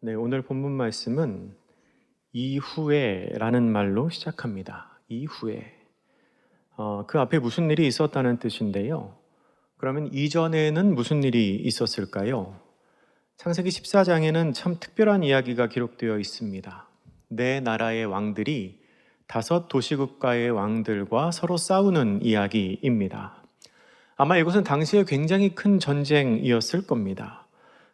네, 오늘 본문 말씀은 이후에라는 말로 시작합니다. 이후에. 그 앞에 무슨 일이 있었다는 뜻인데요. 그러면 이전에는 무슨 일이 있었을까요? 창세기 14장에는 참 특별한 이야기가 기록되어 있습니다. 네 나라의 왕들이 다섯 도시국가의 왕들과 서로 싸우는 이야기입니다. 아마 이것은 당시에 굉장히 큰 전쟁이었을 겁니다.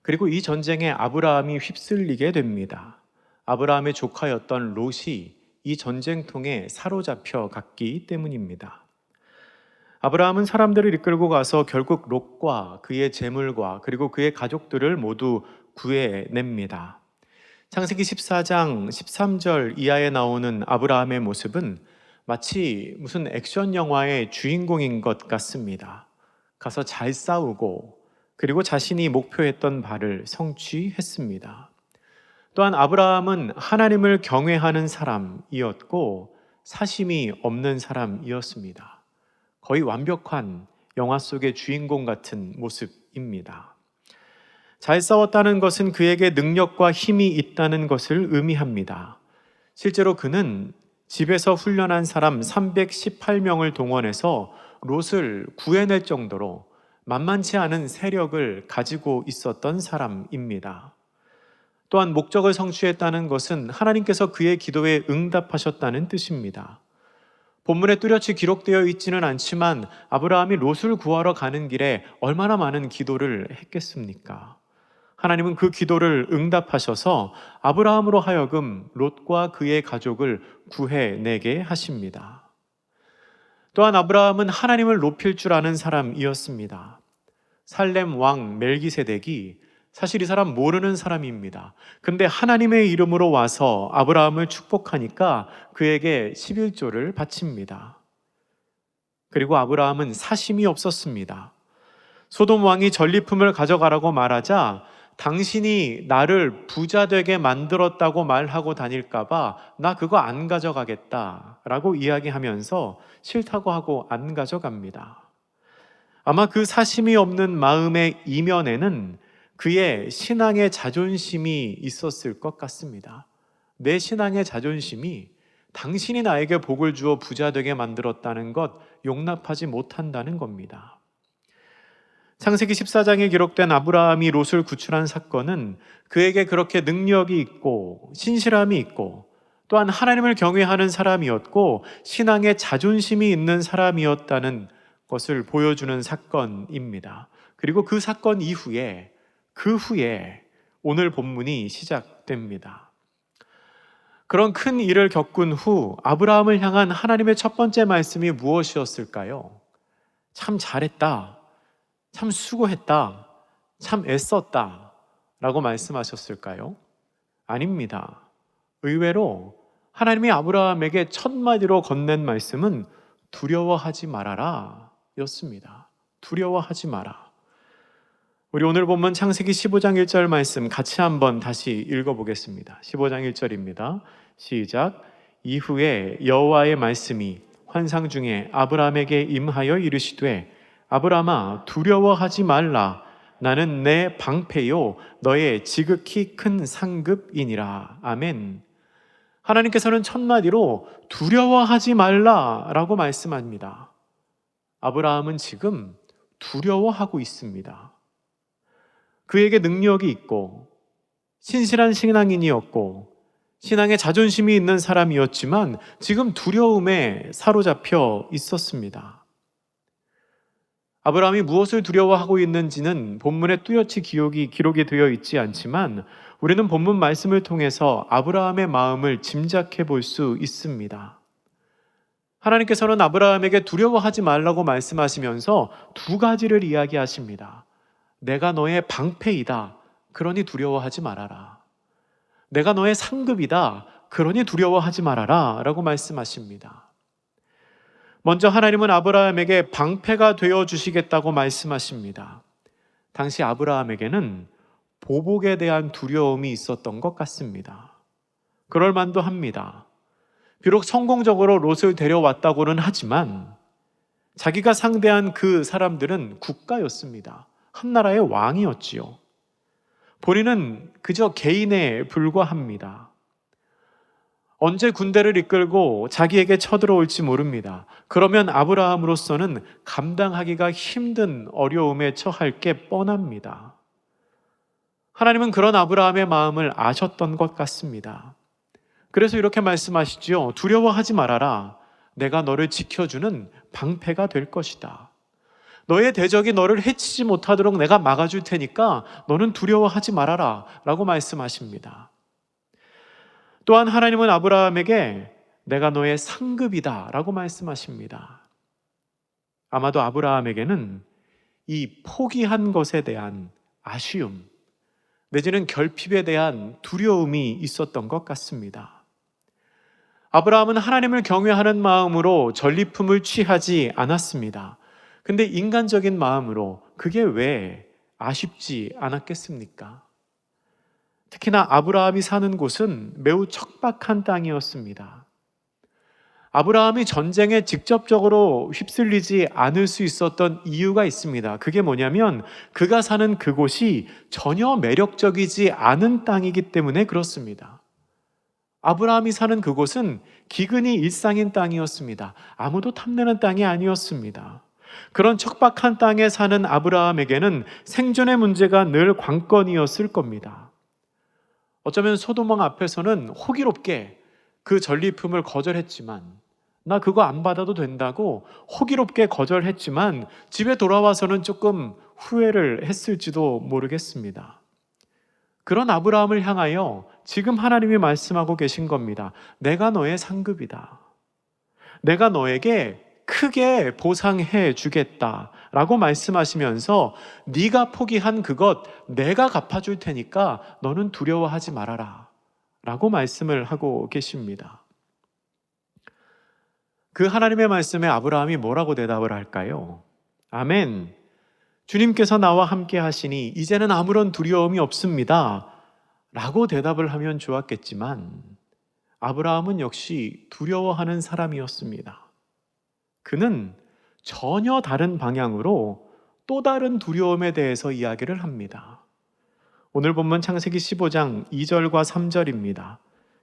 그리고 이 전쟁에 아브라함이 휩쓸리게 됩니다. 아브라함의 조카였던 롯이 이 전쟁통에 사로잡혀 갔기 때문입니다. 아브라함은 사람들을 이끌고 가서 결국 롯과 그의 재물과 그리고 그의 가족들을 모두 구해냅니다. 창세기 14장 13절 이하에 나오는 아브라함의 모습은 마치 무슨 액션 영화의 주인공인 것 같습니다. 가서 잘 싸우고 그리고 자신이 목표했던 바를 성취했습니다. 또한 아브라함은 하나님을 경외하는 사람이었고 사심이 없는 사람이었습니다. 거의 완벽한 영화 속의 주인공 같은 모습입니다. 잘 싸웠다는 것은 그에게 능력과 힘이 있다는 것을 의미합니다. 실제로 그는 집에서 훈련한 사람 318명을 동원해서 롯을 구해낼 정도로 만만치 않은 세력을 가지고 있었던 사람입니다. 또한 목적을 성취했다는 것은 하나님께서 그의 기도에 응답하셨다는 뜻입니다. 본문에 뚜렷이 기록되어 있지는 않지만 아브라함이 롯을 구하러 가는 길에 얼마나 많은 기도를 했겠습니까? 하나님은 그 기도를 응답하셔서 아브라함으로 하여금 롯과 그의 가족을 구해내게 하십니다. 또한 아브라함은 하나님을 높일 줄 아는 사람이었습니다. 살렘 왕 멜기세덱이 사실 이 사람 모르는 사람입니다. 근데 하나님의 이름으로 와서 아브라함을 축복하니까 그에게 11조를 바칩니다. 그리고 아브라함은 사심이 없었습니다. 소돔 왕이 전리품을 가져가라고 말하자 당신이 나를 부자 되게 만들었다고 말하고 다닐까봐 나 그거 안 가져가겠다라고 이야기하면서 싫다고 하고 안 가져갑니다. 아마 그 사심이 없는 마음의 이면에는 그의 신앙의 자존심이 있었을 것 같습니다. 내 신앙의 자존심이 당신이 나에게 복을 주어 부자 되게 만들었다는 것 용납하지 못한다는 겁니다. 창세기 14장에 기록된 아브라함이 롯을 구출한 사건은 그에게 그렇게 능력이 있고 신실함이 있고 또한 하나님을 경외하는 사람이었고 신앙의 자존심이 있는 사람이었다는 것을 보여주는 사건입니다. 그리고 그 사건 이후에 그 후에 오늘 본문이 시작됩니다. 그런 큰 일을 겪은 후 아브라함을 향한 하나님의 첫 번째 말씀이 무엇이었을까요? 참 잘했다. 참 수고했다. 참 애썼다. 라고 말씀하셨을까요? 아닙니다. 의외로 하나님이 아브라함에게 첫 마디로 건넨 말씀은 두려워하지 말아라 였습니다. 두려워하지 마라. 우리 오늘 본문 창세기 15장 1절 말씀 같이 한번 다시 읽어보겠습니다. 15장 1절입니다. 시작. 이후에 여호와의 말씀이 환상 중에 아브라함에게 임하여 이르시되 아브라함아 두려워하지 말라. 나는 내 방패요 너의 지극히 큰 상급이니라. 아멘. 하나님께서는 첫마디로 두려워하지 말라라고 말씀합니다. 아브라함은 지금 두려워하고 있습니다. 그에게 능력이 있고 신실한 신앙인이었고 신앙에 자존심이 있는 사람이었지만 지금 두려움에 사로잡혀 있었습니다. 아브라함이 무엇을 두려워하고 있는지는 본문에 뚜렷이 기록이 되어 있지 않지만 우리는 본문 말씀을 통해서 아브라함의 마음을 짐작해 볼 수 있습니다. 하나님께서는 아브라함에게 두려워하지 말라고 말씀하시면서 두 가지를 이야기하십니다. 내가 너의 방패이다. 그러니 두려워하지 말아라. 내가 너의 상급이다. 그러니 두려워하지 말아라. 라고 말씀하십니다. 먼저 하나님은 아브라함에게 방패가 되어 주시겠다고 말씀하십니다. 당시 아브라함에게는 보복에 대한 두려움이 있었던 것 같습니다. 그럴 만도 합니다. 비록 성공적으로 롯을 데려왔다고는 하지만 자기가 상대한 그 사람들은 국가였습니다. 한 나라의 왕이었지요. 본인은 그저 개인에 불과합니다. 언제 군대를 이끌고 자기에게 쳐들어올지 모릅니다. 그러면 아브라함으로서는 감당하기가 힘든 어려움에 처할 게 뻔합니다. 하나님은 그런 아브라함의 마음을 아셨던 것 같습니다. 그래서 이렇게 말씀하시죠. 두려워하지 말아라. 내가 너를 지켜주는 방패가 될 것이다. 너의 대적이 너를 해치지 못하도록 내가 막아줄 테니까 너는 두려워하지 말아라 라고 말씀하십니다. 또한 하나님은 아브라함에게 내가 너의 상급이다 라고 말씀하십니다. 아마도 아브라함에게는 이 포기한 것에 대한 아쉬움 내지는 결핍에 대한 두려움이 있었던 것 같습니다. 아브라함은 하나님을 경외하는 마음으로 전리품을 취하지 않았습니다. 근데 인간적인 마음으로 그게 왜 아쉽지 않았겠습니까? 특히나 아브라함이 사는 곳은 매우 척박한 땅이었습니다. 아브라함이 전쟁에 직접적으로 휩쓸리지 않을 수 있었던 이유가 있습니다. 그게 뭐냐면 그가 사는 그곳이 전혀 매력적이지 않은 땅이기 때문에 그렇습니다. 아브라함이 사는 그곳은 기근이 일상인 땅이었습니다. 아무도 탐내는 땅이 아니었습니다. 그런 척박한 땅에 사는 아브라함에게는 생존의 문제가 늘 관건이었을 겁니다. 어쩌면 소돔왕 앞에서는 호기롭게 그 전리품을 거절했지만 나 그거 안 받아도 된다고 호기롭게 거절했지만 집에 돌아와서는 조금 후회를 했을지도 모르겠습니다. 그런 아브라함을 향하여 지금 하나님이 말씀하고 계신 겁니다. 내가 너의 상급이다. 내가 너에게 크게 보상해 주겠다라고 말씀하시면서 네가 포기한 그것 내가 갚아줄 테니까 너는 두려워하지 말아라 라고 말씀을 하고 계십니다. 그 하나님의 말씀에 아브라함이 뭐라고 대답을 할까요? 아멘. 주님께서 나와 함께 하시니 이제는 아무런 두려움이 없습니다 라고 대답을 하면 좋았겠지만 아브라함은 역시 두려워하는 사람이었습니다. 그는 전혀 다른 방향으로 또 다른 두려움에 대해서 이야기를 합니다. 오늘 본문 창세기 15장 2절과 3절입니다.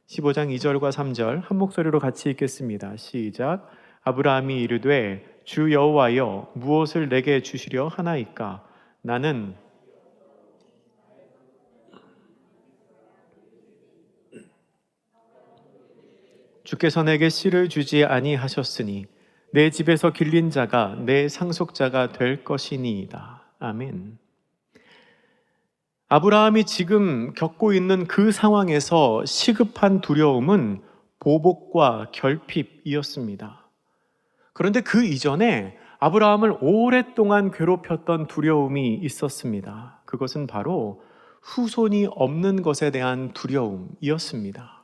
15장 2절과 3절 한 목소리로 같이 읽겠습니다. 시작. 아브라함이 이르되 주 여호와여 무엇을 내게 주시려 하나이까? 나는 주께서 내게 씨를 주지 아니하셨으니 내 집에서 길린 자가 내 상속자가 될 것이니이다. 아멘. 아브라함이 지금 겪고 있는 그 상황에서 시급한 두려움은 보복과 결핍이었습니다. 그런데 그 이전에 아브라함을 오랫동안 괴롭혔던 두려움이 있었습니다. 그것은 바로 후손이 없는 것에 대한 두려움이었습니다.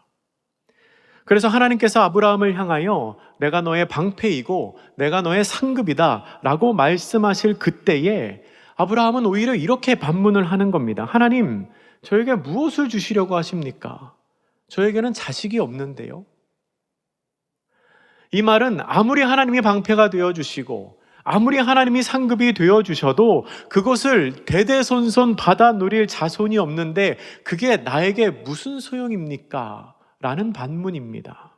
그래서 하나님께서 아브라함을 향하여 내가 너의 방패이고 내가 너의 상급이다 라고 말씀하실 그때에 아브라함은 오히려 이렇게 반문을 하는 겁니다. 하나님, 저에게 무엇을 주시려고 하십니까? 저에게는 자식이 없는데요. 이 말은 아무리 하나님이 방패가 되어주시고 아무리 하나님이 상급이 되어주셔도 그것을 대대손손 받아 누릴 자손이 없는데 그게 나에게 무슨 소용입니까? 라는 반문입니다.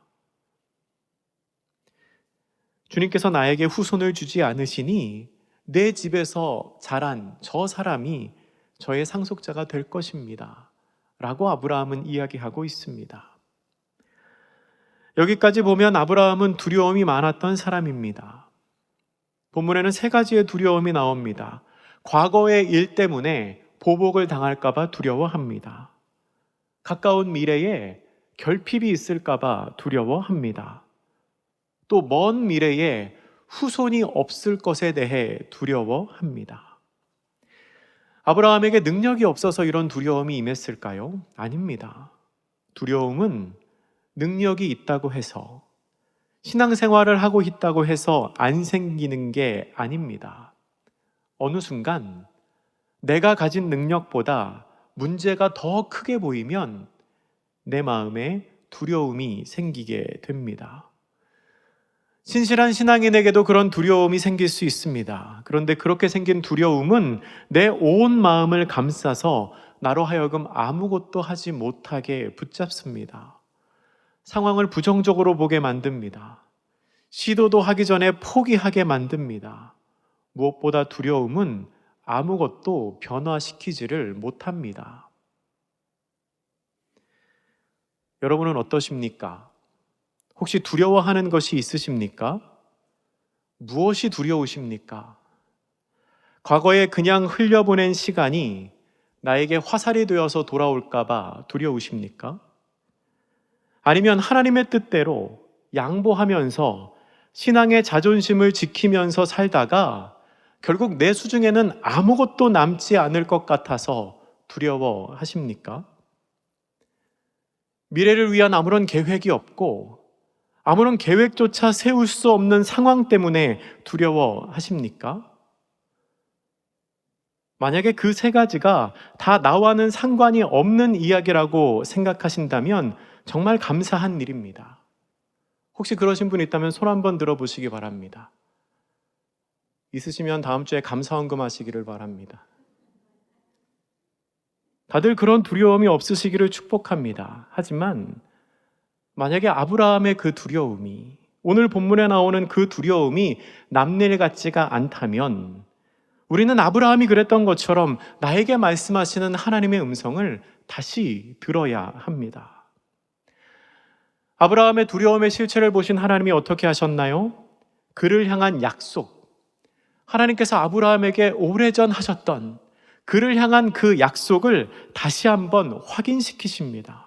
주님께서 나에게 후손을 주지 않으시니 내 집에서 자란 저 사람이 저의 상속자가 될 것입니다. 라고 아브라함은 이야기하고 있습니다. 여기까지 보면 아브라함은 두려움이 많았던 사람입니다. 본문에는 세 가지의 두려움이 나옵니다. 과거의 일 때문에 보복을 당할까봐 두려워합니다. 가까운 미래에 결핍이 있을까봐 두려워합니다. 또 먼 미래에 후손이 없을 것에 대해 두려워합니다. 아브라함에게 능력이 없어서 이런 두려움이 임했을까요? 아닙니다. 두려움은 능력이 있다고 해서 신앙생활을 하고 있다고 해서 안 생기는 게 아닙니다. 어느 순간 내가 가진 능력보다 문제가 더 크게 보이면 내 마음에 두려움이 생기게 됩니다. 신실한 신앙인에게도 그런 두려움이 생길 수 있습니다. 그런데 그렇게 생긴 두려움은 내 온 마음을 감싸서 나로 하여금 아무것도 하지 못하게 붙잡습니다. 상황을 부정적으로 보게 만듭니다. 시도도 하기 전에 포기하게 만듭니다. 무엇보다 두려움은 아무것도 변화시키지를 못합니다. 여러분은 어떠십니까? 혹시 두려워하는 것이 있으십니까? 무엇이 두려우십니까? 과거에 그냥 흘려보낸 시간이 나에게 화살이 되어서 돌아올까봐 두려우십니까? 아니면 하나님의 뜻대로 양보하면서 신앙의 자존심을 지키면서 살다가 결국 내 수중에는 아무것도 남지 않을 것 같아서 두려워하십니까? 미래를 위한 아무런 계획이 없고 아무런 계획조차 세울 수 없는 상황 때문에 두려워하십니까? 만약에 그 세 가지가 다 나와는 상관이 없는 이야기라고 생각하신다면 정말 감사한 일입니다. 혹시 그러신 분 있다면 손 한번 들어보시기 바랍니다. 있으시면 다음 주에 감사헌금 하시기를 바랍니다. 다들 그런 두려움이 없으시기를 축복합니다. 하지만 만약에 아브라함의 그 두려움이, 오늘 본문에 나오는 그 두려움이 남일 같지가 않다면 우리는 아브라함이 그랬던 것처럼 나에게 말씀하시는 하나님의 음성을 다시 들어야 합니다. 아브라함의 두려움의 실체를 보신 하나님이 어떻게 하셨나요? 그를 향한 약속, 하나님께서 아브라함에게 오래전 하셨던 그를 향한 그 약속을 다시 한번 확인시키십니다.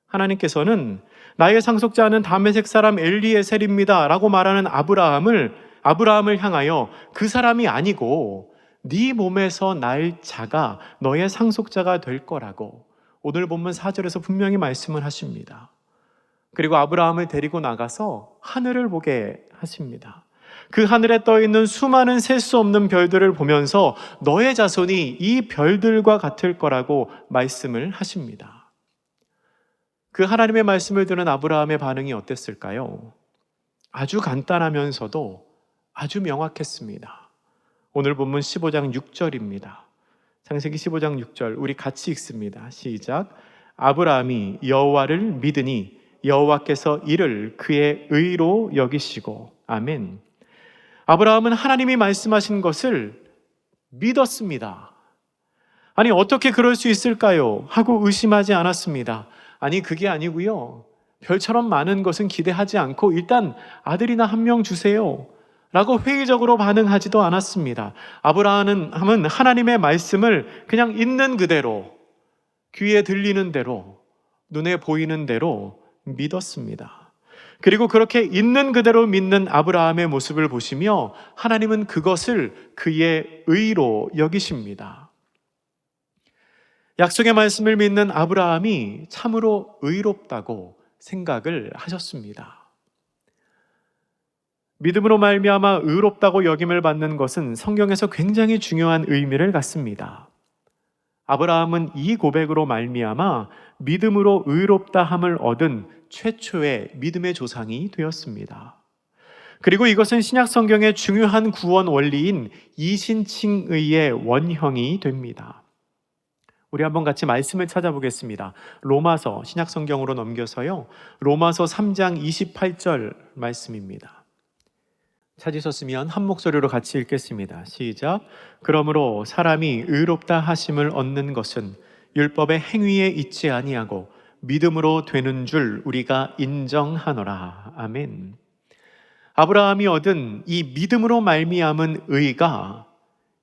하나님께서는 나의 상속자는 다메섹 사람 엘리에셀입니다 라고 말하는 아브라함을 향하여 그 사람이 아니고 네 몸에서 날 자가 너의 상속자가 될 거라고 오늘 본문 4절에서 분명히 말씀을 하십니다. 그리고 아브라함을 데리고 나가서 하늘을 보게 하십니다. 그 하늘에 떠 있는 수많은 셀 수 없는 별들을 보면서 너의 자손이 이 별들과 같을 거라고 말씀을 하십니다. 그 하나님의 말씀을 듣는 아브라함의 반응이 어땠을까요? 아주 간단하면서도 아주 명확했습니다. 오늘 본문 15장 6절입니다. 창세기 15장 6절 우리 같이 읽습니다. 시작. 아브라함이 여호와를 믿으니 여호와께서 이를 그의 의로 여기시고. 아멘. 아브라함은 하나님이 말씀하신 것을 믿었습니다. 아니 어떻게 그럴 수 있을까요? 하고 의심하지 않았습니다. 아니 그게 아니고요. 별처럼 많은 것은 기대하지 않고 일단 아들이나 한 명 주세요 라고 회의적으로 반응하지도 않았습니다. 아브라함은 하나님의 말씀을 그냥 있는 그대로, 귀에 들리는 대로, 눈에 보이는 대로 믿었습니다. 그리고 그렇게 있는 그대로 믿는 아브라함의 모습을 보시며 하나님은 그것을 그의 의로 여기십니다. 약속의 말씀을 믿는 아브라함이 참으로 의롭다고 생각을 하셨습니다. 믿음으로 말미암아 의롭다고 여김을 받는 것은 성경에서 굉장히 중요한 의미를 갖습니다. 아브라함은 이 고백으로 말미암아 믿음으로 의롭다함을 얻은 최초의 믿음의 조상이 되었습니다. 그리고 이것은 신약 성경의 중요한 구원 원리인 이신칭의의 원형이 됩니다. 우리 한번 같이 말씀을 찾아보겠습니다. 로마서 신약 성경으로 넘겨서요. 로마서 3장 28절 말씀입니다. 찾으셨으면 한 목소리로 같이 읽겠습니다. 시작. 그러므로 사람이 의롭다 하심을 얻는 것은 율법의 행위에 있지 아니하고 믿음으로 되는 줄 우리가 인정하노라. 아멘. 아브라함이 얻은 이 믿음으로 말미암은 의가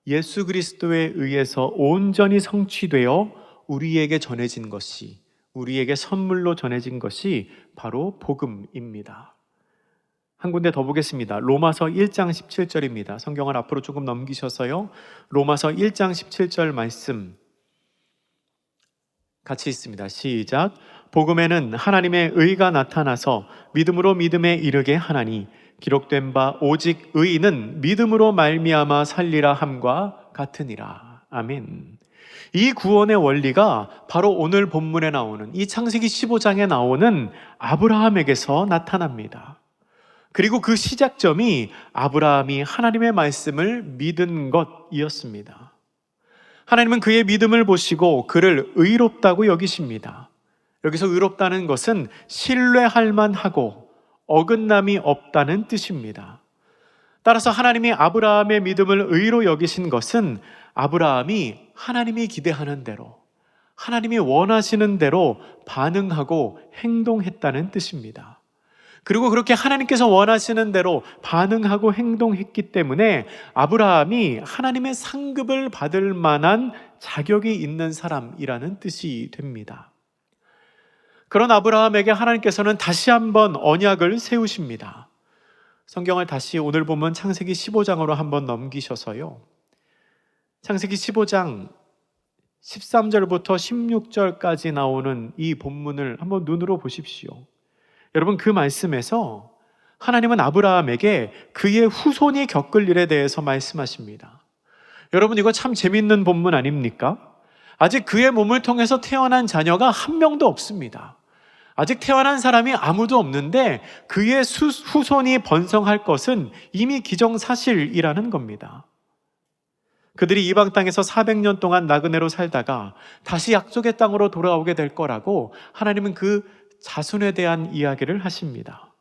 예수 그리스도에 의해서 온전히 성취되어 우리에게 전해진 것이, 우리에게 선물로 전해진 것이 바로 복음입니다. 한 군데 더 보겠습니다. 로마서 1장 17절입니다. 성경을 앞으로 조금 넘기셔서요. 로마서 1장 17절 말씀 같이 있습니다. 시작. 복음에는 하나님의 의가 나타나서 믿음으로 믿음에 이르게 하나니 기록된 바 오직 의인은 믿음으로 말미암아 살리라 함과 같으니라. 아멘. 이 구원의 원리가 바로 오늘 본문에 나오는 이 창세기 15장에 나오는 아브라함에게서 나타납니다. 그리고 그 시작점이 아브라함이 하나님의 말씀을 믿은 것이었습니다. 하나님은 그의 믿음을 보시고 그를 의롭다고 여기십니다. 여기서 의롭다는 것은 신뢰할 만하고 어긋남이 없다는 뜻입니다. 따라서 하나님이 아브라함의 믿음을 의로 여기신 것은 아브라함이 하나님이 기대하는 대로, 하나님이 원하시는 대로 반응하고 행동했다는 뜻입니다. 그리고 그렇게 하나님께서 원하시는 대로 반응하고 행동했기 때문에 아브라함이 하나님의 상급을 받을 만한 자격이 있는 사람이라는 뜻이 됩니다. 그런 아브라함에게 하나님께서는 다시 한번 언약을 세우십니다. 성경을 다시 오늘 보면 창세기 15장으로 한번 넘기셔서요. 창세기 15장 13절부터 16절까지 나오는 이 본문을 한번 눈으로 보십시오. 여러분, 그 말씀에서 하나님은 아브라함에게 그의 후손이 겪을 일에 대해서 말씀하십니다. 여러분, 이거 참 재밌는 본문 아닙니까? 아직 그의 몸을 통해서 태어난 자녀가 한 명도 없습니다. 아직 태어난 사람이 아무도 없는데 그의 후손이 번성할 것은 이미 기정사실이라는 겁니다. 그들이 이방 땅에서 400년 동안 나그네로 살다가 다시 약속의 땅으로 돌아오게 될 거라고 하나님은 그 자손에 대한 이야기를 하십니다.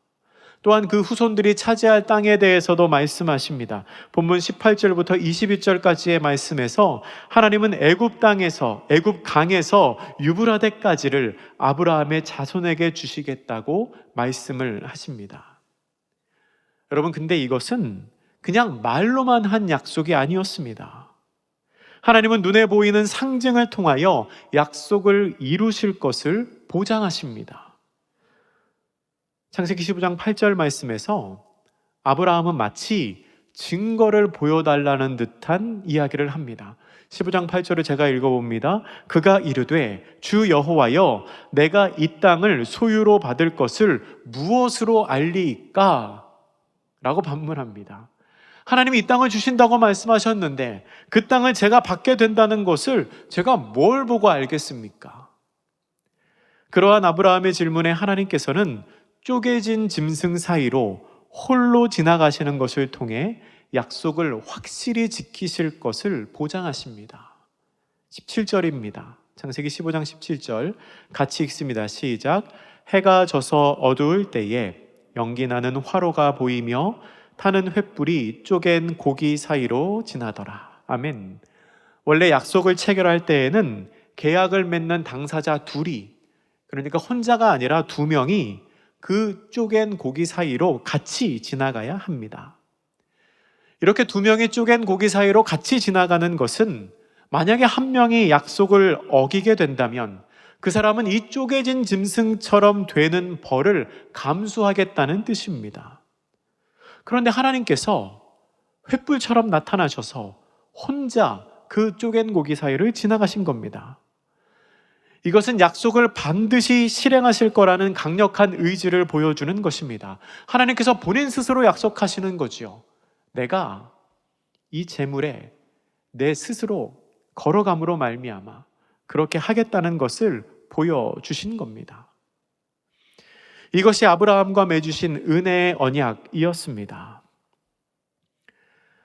또한 그 후손들이 차지할 땅에 대해서도 말씀하십니다. 본문 18절부터 22절까지의 말씀에서 하나님은 애굽 땅에서, 애굽 강에서 유브라데까지를 아브라함의 자손에게 주시겠다고 말씀을 하십니다. 여러분, 근데 이것은 그냥 말로만 한 약속이 아니었습니다. 하나님은 눈에 보이는 상징을 통하여 약속을 이루실 것을 보장하십니다. 창세기 15장 8절 말씀에서 아브라함은 마치 증거를 보여달라는 듯한 이야기를 합니다. 15장 8절을 제가 읽어봅니다. 그가 이르되 주 여호와여, 내가 이 땅을 소유로 받을 것을 무엇으로 알리이까? 라고 반문합니다. 하나님이 이 땅을 주신다고 말씀하셨는데 그 땅을 제가 받게 된다는 것을 제가 뭘 보고 알겠습니까? 그러한 아브라함의 질문에 하나님께서는 쪼개진 짐승 사이로 홀로 지나가시는 것을 통해 약속을 확실히 지키실 것을 보장하십니다. 17절입니다. 창세기 15장 17절 같이 읽습니다. 시작. 해가 져서 어두울 때에 연기나는 화로가 보이며 타는 횃불이 쪼갠 고기 사이로 지나더라. 아멘. 원래 약속을 체결할 때에는 계약을 맺는 당사자 둘이, 그러니까 혼자가 아니라 두 명이 그 쪼갠 고기 사이로 같이 지나가야 합니다. 이렇게 두 명이 쪼갠 고기 사이로 같이 지나가는 것은 만약에 한 명이 약속을 어기게 된다면 그 사람은 이 쪼개진 짐승처럼 되는 벌을 감수하겠다는 뜻입니다. 그런데 하나님께서 횃불처럼 나타나셔서 혼자 그 쪼갠 고기 사이를 지나가신 겁니다. 이것은 약속을 반드시 실행하실 거라는 강력한 의지를 보여주는 것입니다. 하나님께서 본인 스스로 약속하시는 거지요. 내가 이 재물에 내 스스로 걸어감으로 말미암아 그렇게 하겠다는 것을 보여주신 겁니다. 이것이 아브라함과 맺으신 은혜의 언약이었습니다.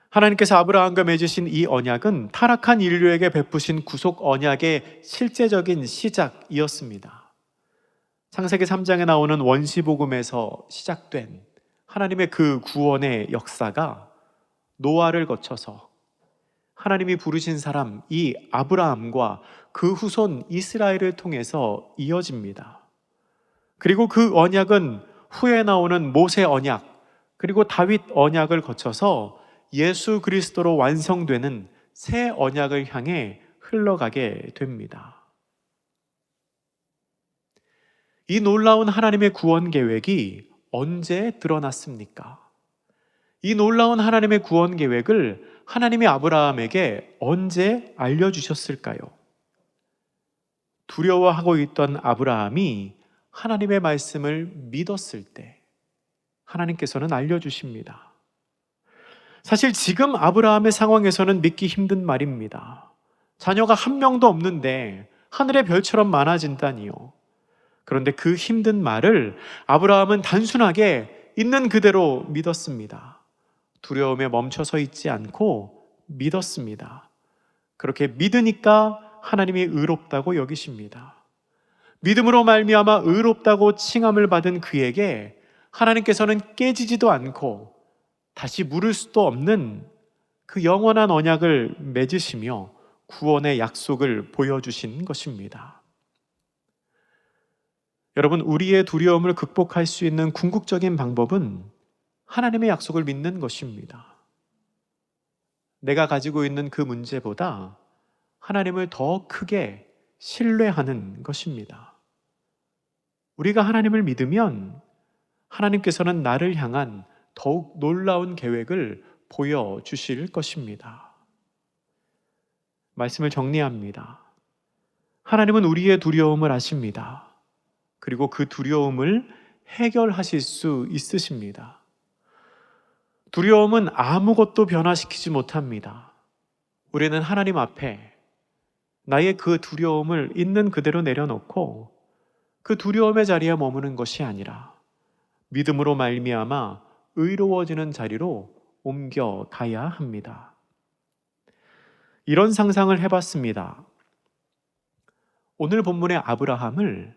하나님께서 아브라함과 맺으신 이 언약은 타락한 인류에게 베푸신 구속 언약의 실제적인 시작이었습니다. 창세기 3장에 나오는 원시복음에서 시작된 하나님의 그 구원의 역사가 노아를 거쳐서 하나님이 부르신 사람 이 아브라함과 그 후손 이스라엘을 통해서 이어집니다. 그리고 그 언약은 후에 나오는 모세 언약, 그리고 다윗 언약을 거쳐서 예수 그리스도로 완성되는 새 언약을 향해 흘러가게 됩니다. 이 놀라운 하나님의 구원 계획이 언제 드러났습니까? 이 놀라운 하나님의 구원 계획을 하나님이 아브라함에게 언제 알려주셨을까요? 두려워하고 있던 아브라함이 하나님의 말씀을 믿었을 때 하나님께서는 알려주십니다. 사실 지금 아브라함의 상황에서는 믿기 힘든 말입니다. 자녀가 한 명도 없는데 하늘의 별처럼 많아진다니요. 그런데 그 힘든 말을 아브라함은 단순하게 있는 그대로 믿었습니다. 두려움에 멈춰서 있지 않고 믿었습니다. 그렇게 믿으니까 하나님이 의롭다고 여기십니다. 믿음으로 말미암아 의롭다고 칭함을 받은 그에게 하나님께서는 깨지지도 않고 다시 물을 수도 없는 그 영원한 언약을 맺으시며 구원의 약속을 보여주신 것입니다. 여러분, 우리의 두려움을 극복할 수 있는 궁극적인 방법은 하나님의 약속을 믿는 것입니다. 내가 가지고 있는 그 문제보다 하나님을 더 크게 신뢰하는 것입니다. 우리가 하나님을 믿으면 하나님께서는 나를 향한 더욱 놀라운 계획을 보여주실 것입니다. 말씀을 정리합니다. 하나님은 우리의 두려움을 아십니다. 그리고 그 두려움을 해결하실 수 있으십니다. 두려움은 아무것도 변화시키지 못합니다. 우리는 하나님 앞에 나의 그 두려움을 있는 그대로 내려놓고 그 두려움의 자리에 머무는 것이 아니라 믿음으로 말미암아 의로워지는 자리로 옮겨가야 합니다. 이런 상상을 해봤습니다. 오늘 본문의 아브라함을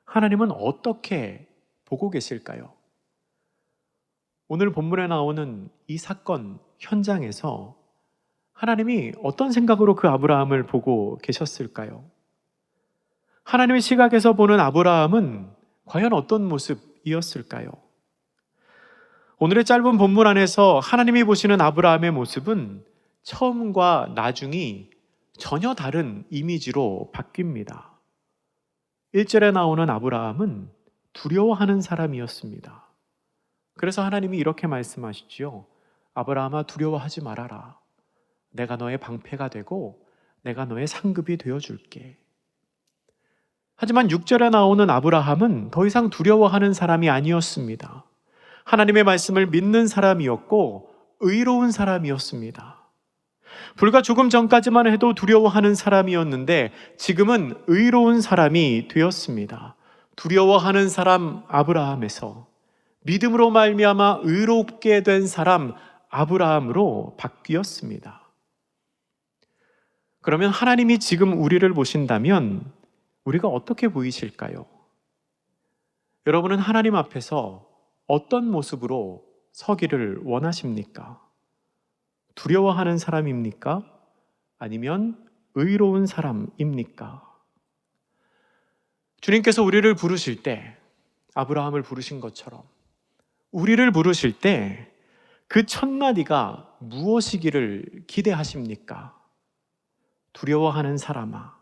하나님은 어떻게 보고 계실까요? 오늘 본문에 나오는 이 사건 현장에서 하나님이 어떤 생각으로 그 아브라함을 보고 계셨을까요? 하나님의 시각에서 보는 아브라함은 과연 어떤 모습이었을까요? 오늘의 짧은 본문 안에서 하나님이 보시는 아브라함의 모습은 처음과 나중이 전혀 다른 이미지로 바뀝니다. 1절에 나오는 아브라함은 두려워하는 사람이었습니다. 그래서 하나님이 이렇게 말씀하시지요. 아브라함아, 두려워하지 말아라. 내가 너의 방패가 되고 내가 너의 상급이 되어줄게. 하지만 6절에 나오는 아브라함은 더 이상 두려워하는 사람이 아니었습니다. 하나님의 말씀을 믿는 사람이었고 의로운 사람이었습니다. 불과 조금 전까지만 해도 두려워하는 사람이었는데 지금은 의로운 사람이 되었습니다. 두려워하는 사람 아브라함에서 믿음으로 말미암아 의롭게 된 사람 아브라함으로 바뀌었습니다. 그러면 하나님이 지금 우리를 보신다면 우리가 어떻게 보이실까요? 여러분은 하나님 앞에서 어떤 모습으로 서기를 원하십니까? 두려워하는 사람입니까? 아니면 의로운 사람입니까? 주님께서 우리를 부르실 때, 아브라함을 부르신 것처럼 우리를 부르실 때 그 첫 마디가 무엇이기를 기대하십니까? 두려워하는 사람아,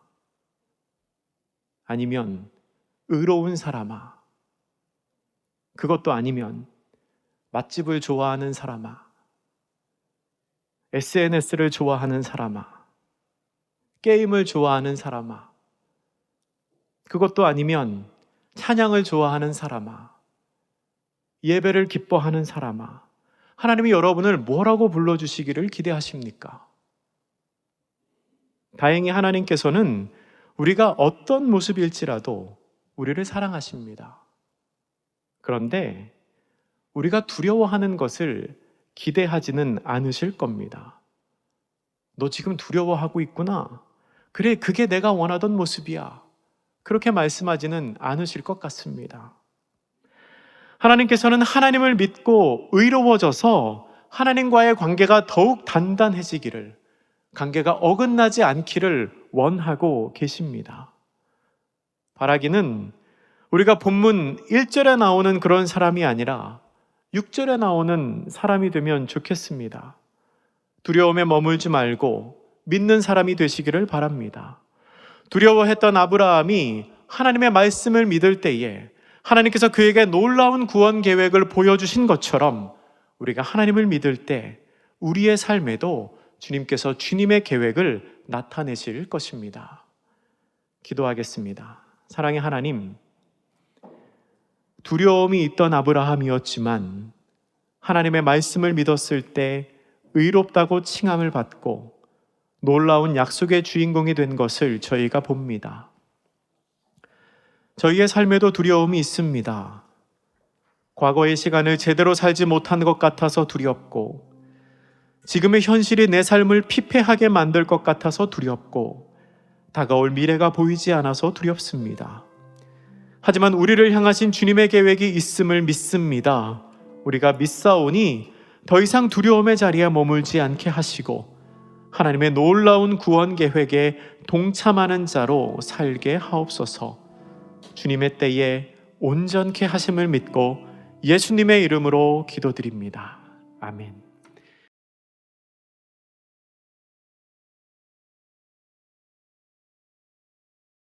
아니면 의로운 사람아, 그것도 아니면 맛집을 좋아하는 사람아, SNS를 좋아하는 사람아, 게임을 좋아하는 사람아, 그것도 아니면 찬양을 좋아하는 사람아, 예배를 기뻐하는 사람아, 하나님이 여러분을 뭐라고 불러주시기를 기대하십니까? 다행히 하나님께서는 우리가 어떤 모습일지라도 우리를 사랑하십니다. 그런데 우리가 두려워하는 것을 기대하지는 않으실 겁니다. 너 지금 두려워하고 있구나. 그래, 그게 내가 원하던 모습이야. 그렇게 말씀하지는 않으실 것 같습니다. 하나님께서는 하나님을 믿고 의로워져서 하나님과의 관계가 더욱 단단해지기를, 관계가 어긋나지 않기를 원하고 계십니다. 바라기는 우리가 본문 1절에 나오는 그런 사람이 아니라 6절에 나오는 사람이 되면 좋겠습니다. 두려움에 머물지 말고 믿는 사람이 되시기를 바랍니다. 두려워했던 아브라함이 하나님의 말씀을 믿을 때에 하나님께서 그에게 놀라운 구원 계획을 보여주신 것처럼 우리가 하나님을 믿을 때 우리의 삶에도 주님께서 주님의 계획을 나타내실 것입니다. 기도하겠습니다. 사랑의 하나님, 두려움이 있던 아브라함이었지만 하나님의 말씀을 믿었을 때 의롭다고 칭함을 받고 놀라운 약속의 주인공이 된 것을 저희가 봅니다. 저희의 삶에도 두려움이 있습니다. 과거의 시간을 제대로 살지 못한 것 같아서 두렵고, 지금의 현실이 내 삶을 피폐하게 만들 것 같아서 두렵고, 다가올 미래가 보이지 않아서 두렵습니다. 하지만 우리를 향하신 주님의 계획이 있음을 믿습니다. 우리가 믿사오니 더 이상 두려움의 자리에 머물지 않게 하시고 하나님의 놀라운 구원 계획에 동참하는 자로 살게 하옵소서. 주님의 때에 온전케 하심을 믿고 예수님의 이름으로 기도드립니다. 아멘.